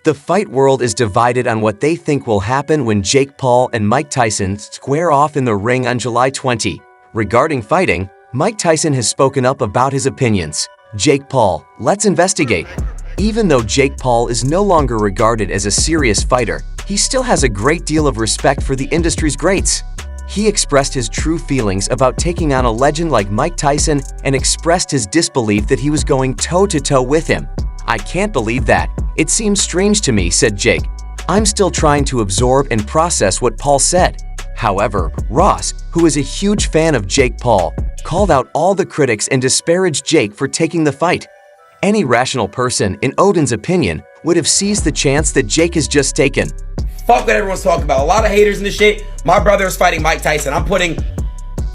The fight world is divided on what they think will happen when Jake Paul and Mike Tyson square off in the ring on July 20. Regarding fighting, Mike Tyson has spoken up about his opinions. Jake Paul, let's investigate. Even though Jake Paul is no longer regarded as a serious fighter, he still has a great deal of respect for the industry's greats. He expressed his true feelings about taking on a legend like Mike Tyson and expressed his disbelief that he was going toe-to-toe with him. "I can't believe that. It seems strange to me," said Jake. "I'm still trying to absorb and process what Paul said." However, Ross, who is a huge fan of Jake Paul, called out all the critics and disparaged Jake for taking the fight. Any rational person, in Odin's opinion, would have seized the chance that Jake has just taken. Fuck what everyone's talking about. A lot of haters in this shit. My brother is fighting Mike Tyson. I'm putting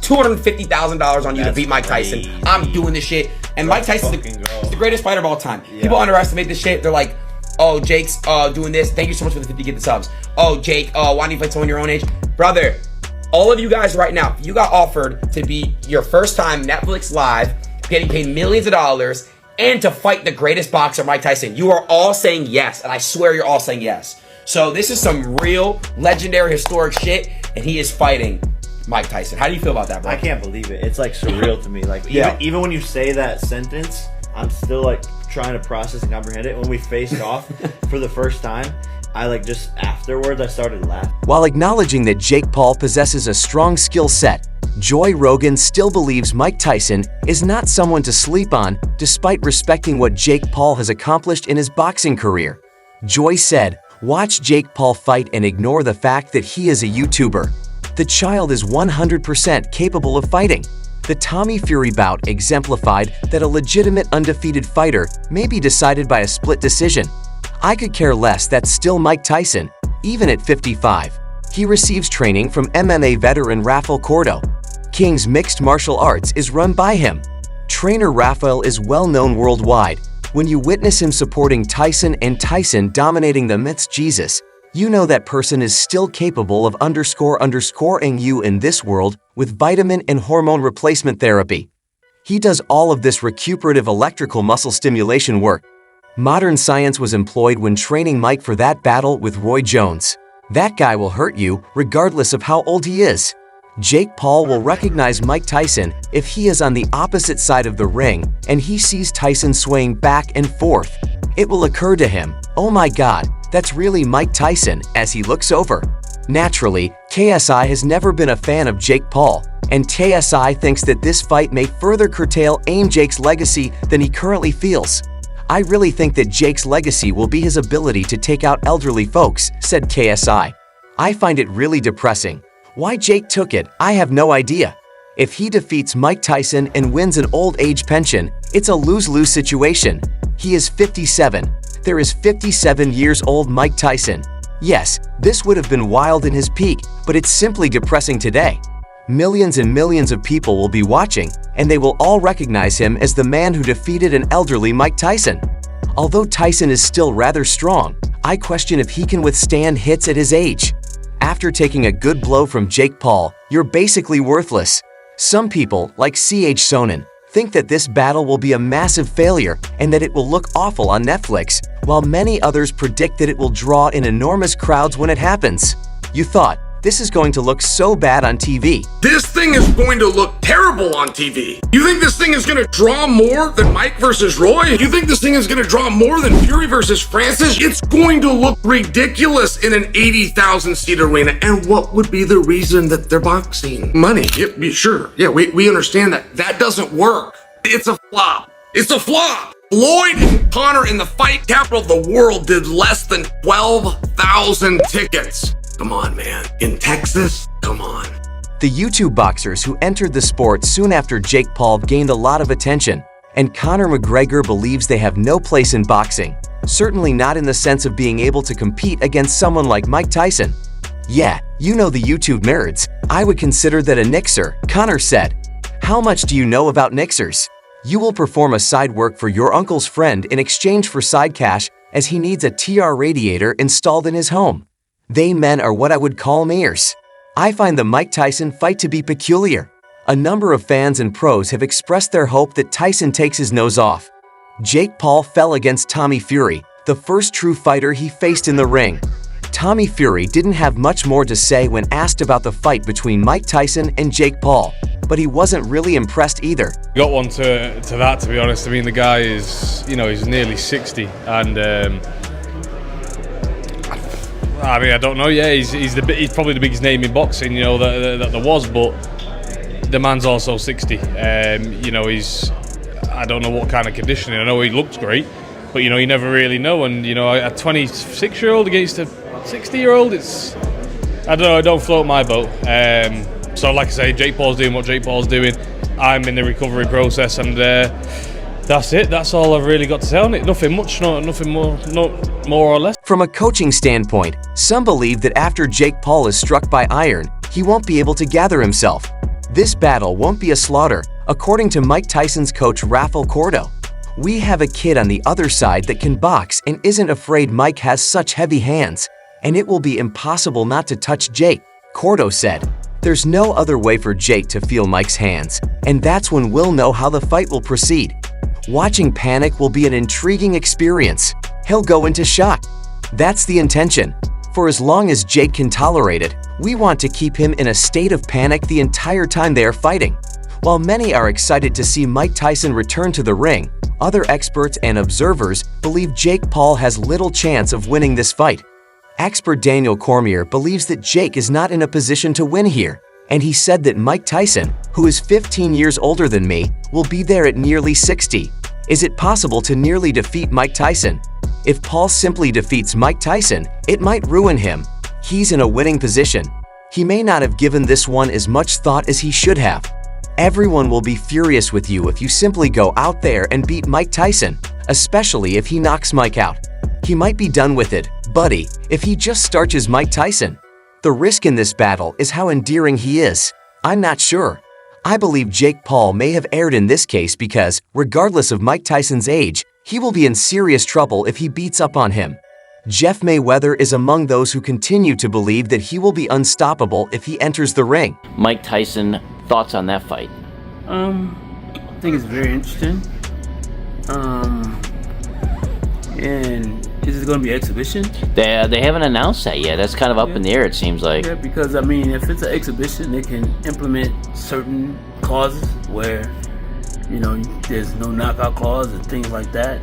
$250,000 on you to beat Mike Tyson. I'm doing this shit. And Mike Tyson's the greatest fighter of all time. Yeah. People underestimate this shit. They're like, "Oh, Jake's doing this. Thank you so much for the 50 get the subs. Oh, Jake, why don't you fight someone your own age?" Brother, all of you guys right now, you got offered to be your first time Netflix live, getting paid millions of dollars, and to fight the greatest boxer, Mike Tyson. You are all saying yes, and I swear you're all saying yes. So this is some real, legendary, historic shit, and he is fighting Mike Tyson. How do you feel about that, bro? I can't believe it. It's like surreal to me. Like even when you say that sentence, I'm still like trying to process and comprehend it. When we faced off for the first time, I like just afterwards I started laughing. While acknowledging that Jake Paul possesses a strong skill set, Joy Rogan still believes Mike Tyson is not someone to sleep on, despite respecting what Jake Paul has accomplished in his boxing career. Joy said, "Watch Jake Paul fight and ignore the fact that he is a YouTuber. The child is 100% capable of fighting." The Tommy Fury bout exemplified that a legitimate undefeated fighter may be decided by a split decision. "I could care less, that's still Mike Tyson, even at 55. He receives training from MMA veteran Rafael Cordo. King's Mixed Martial Arts is run by him. Trainer Rafael is well known worldwide. When you witness him supporting Tyson and Tyson dominating the myth's Jesus, you know that person is still capable of underscoring you in this world with vitamin and hormone replacement therapy. He does all of this recuperative electrical muscle stimulation work. Modern science was employed when training Mike for that battle with Roy Jones. That guy will hurt you regardless of how old he is." Jake Paul will recognize Mike Tyson if he is on the opposite side of the ring and he sees Tyson swaying back and forth. It will occur to him, "Oh my God, that's really Mike Tyson," as he looks over. Naturally, KSI has never been a fan of Jake Paul, and KSI thinks that this fight may further curtail Jake's legacy than he currently feels. "I really think that Jake's legacy will be his ability to take out elderly folks," said KSI. "I find it really depressing. Why Jake took it, I have no idea. If he defeats Mike Tyson and wins an old age pension, it's a lose-lose situation. He is 57. There is 57 years old Mike Tyson. Yes, this would have been wild in his peak, but it's simply depressing today. Millions and millions of people will be watching, and they will all recognize him as the man who defeated an elderly Mike Tyson. Although Tyson is still rather strong, I question if he can withstand hits at his age. After taking a good blow from Jake Paul, you're basically worthless." Some people, like CH Sonnen, think that this battle will be a massive failure and that it will look awful on Netflix, while many others predict that it will draw in enormous crowds when it happens. You thought, this is going to look so bad on TV. This thing is going to look terrible on TV. You think this thing is going to draw more than Mike versus Roy? You think this thing is going to draw more than Fury versus Francis? It's going to look ridiculous in an 80,000 seat arena. And what would be the reason that they're boxing? Money. Yep, sure. Yeah, we understand that. That doesn't work. It's a flop. It's a flop. Floyd and Connor in the fight capital of the world did less than 12,000 tickets. Come on, man. In Texas? Come on. The YouTube boxers who entered the sport soon after Jake Paul gained a lot of attention, and Conor McGregor believes they have no place in boxing, certainly not in the sense of being able to compete against someone like Mike Tyson. "Yeah, you know the YouTube nerds. I would consider that a nixer," Conor said. "How much do you know about nixers? You will perform a side work for your uncle's friend in exchange for side cash as he needs a TR radiator installed in his home. They men are what I would call mayors." I find the Mike Tyson fight to be peculiar. A number of fans and pros have expressed their hope that Tyson takes his nose off. Jake Paul fell against Tommy Fury, the first true fighter he faced in the ring. Tommy Fury didn't have much more to say when asked about the fight between Mike Tyson and Jake Paul, but he wasn't really impressed either. Got one to that, to be honest. I mean, the guy is, he's nearly 60, and I don't know. Yeah, he's probably the biggest name in boxing, that there was, but the man's also 60. He's, I don't know what kind of conditioning. I know he looks great, but you never really know. And a 26-year-old against a 60-year-old, I don't know. I don't float my boat. So like I say, Jake Paul's doing what Jake Paul's doing. I'm in the recovery process, and that's it. That's all I've really got to say on it. Nothing much, nothing more, not more or less. From a coaching standpoint, some believe that after Jake Paul is struck by iron, he won't be able to gather himself. This battle won't be a slaughter, according to Mike Tyson's coach Rafael Cordo. We have a kid on the other side that can box and isn't afraid Mike has such heavy hands, and it will be impossible not to touch Jake, Cordo said. There's no other way for Jake to feel Mike's hands, and that's when we'll know how the fight will proceed. Watching Panic will be an intriguing experience. He'll go into shock. That's the intention. For as long as Jake can tolerate it, we want to keep him in a state of panic the entire time they are fighting. While many are excited to see Mike Tyson return to the ring, other experts and observers believe Jake Paul has little chance of winning this fight. Expert Daniel Cormier believes that Jake is not in a position to win here, and he said that Mike Tyson, who is 15 years older than me, will be there at nearly 60. Is it possible to nearly defeat Mike Tyson? If Paul simply defeats Mike Tyson, it might ruin him. He's in a winning position. He may not have given this one as much thought as he should have. Everyone will be furious with you if you simply go out there and beat Mike Tyson, especially if he knocks Mike out. He might be done with it, buddy, if he just starches Mike Tyson. The risk in this battle is how endearing he is. I'm not sure. I believe Jake Paul may have erred in this case because, regardless of Mike Tyson's age, he will be in serious trouble if he beats up on him. Jeff Mayweather is among those who continue to believe that he will be unstoppable if he enters the ring. Mike Tyson, thoughts on that fight? I think it's very interesting. And is it going to be exhibition? They haven't announced that yet. That's kind of up in the air, it seems like. Yeah, because if it's an exhibition, they can implement certain clauses where, there's no knockout clause and things like that.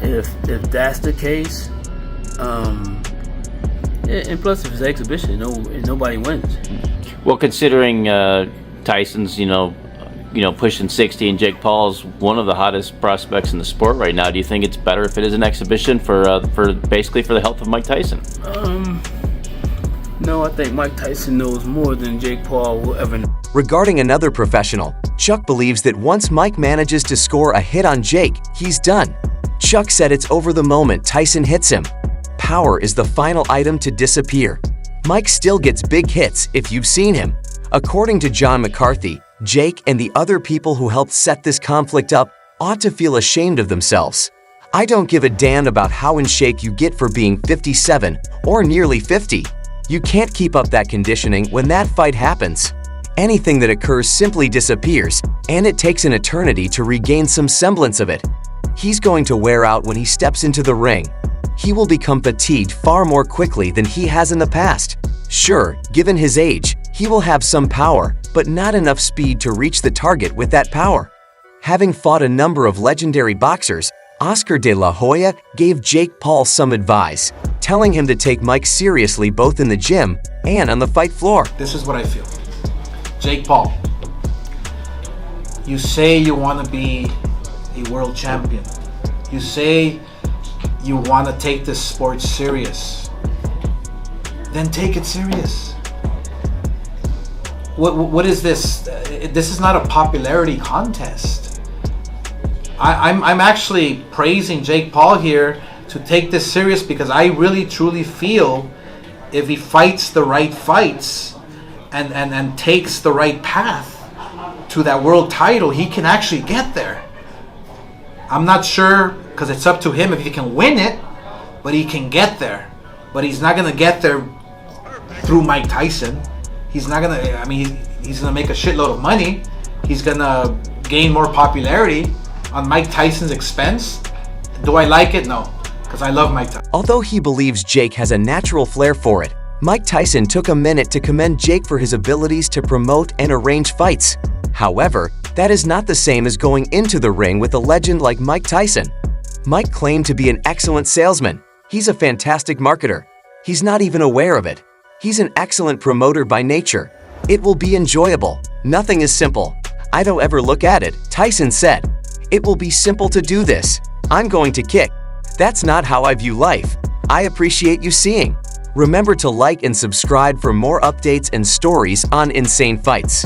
If that's the case, and plus if it's an exhibition, nobody wins. Well, considering Tyson's, pushing 60, and Jake Paul's one of the hottest prospects in the sport right now, do you think it's better if it is an exhibition for basically for the health of Mike Tyson? No, I think Mike Tyson knows more than Jake Paul will ever know. Regarding another professional, Chuck believes that once Mike manages to score a hit on Jake, he's done. Chuck said it's over the moment Tyson hits him. Power is the final item to disappear. Mike still gets big hits if you've seen him. According to John McCarthy, Jake and the other people who helped set this conflict up ought to feel ashamed of themselves. I don't give a damn about how in shape you get for being 57 or nearly 50. You can't keep up that conditioning when that fight happens. Anything that occurs simply disappears, and it takes an eternity to regain some semblance of it. He's going to wear out when he steps into the ring. He will become fatigued far more quickly than he has in the past. Sure, given his age, he will have some power, but not enough speed to reach the target with that power. Having fought a number of legendary boxers, Oscar de la Hoya gave Jake Paul some advice, telling him to take Mike seriously both in the gym and on the fight floor. This is what I feel. Jake Paul, you say you want to be a world champion. You say you want to take this sport serious. Then take it serious. What is this? This is not a popularity contest. I'm actually praising Jake Paul here to take this serious because I really truly feel if he fights the right fights and takes the right path to that world title, he can actually get there. I'm not sure because it's up to him if he can win it, but he can get there. But he's not going to get there through Mike Tyson. He's not going to, he's going to make a shitload of money. He's going to gain more popularity on Mike Tyson's expense. Do I like it? No. because I love Mike Tyson. Although he believes Jake has a natural flair for it, Mike Tyson took a minute to commend Jake for his abilities to promote and arrange fights. However, that is not the same as going into the ring with a legend like Mike Tyson. Mike claimed to be an excellent salesman. He's a fantastic marketer. He's not even aware of it. He's an excellent promoter by nature. It will be enjoyable. Nothing is simple. I don't ever look at it, Tyson said. It will be simple to do this. I'm going to kick. That's not how I view life. I appreciate you seeing. Remember to like and subscribe for more updates and stories on Insane Fights.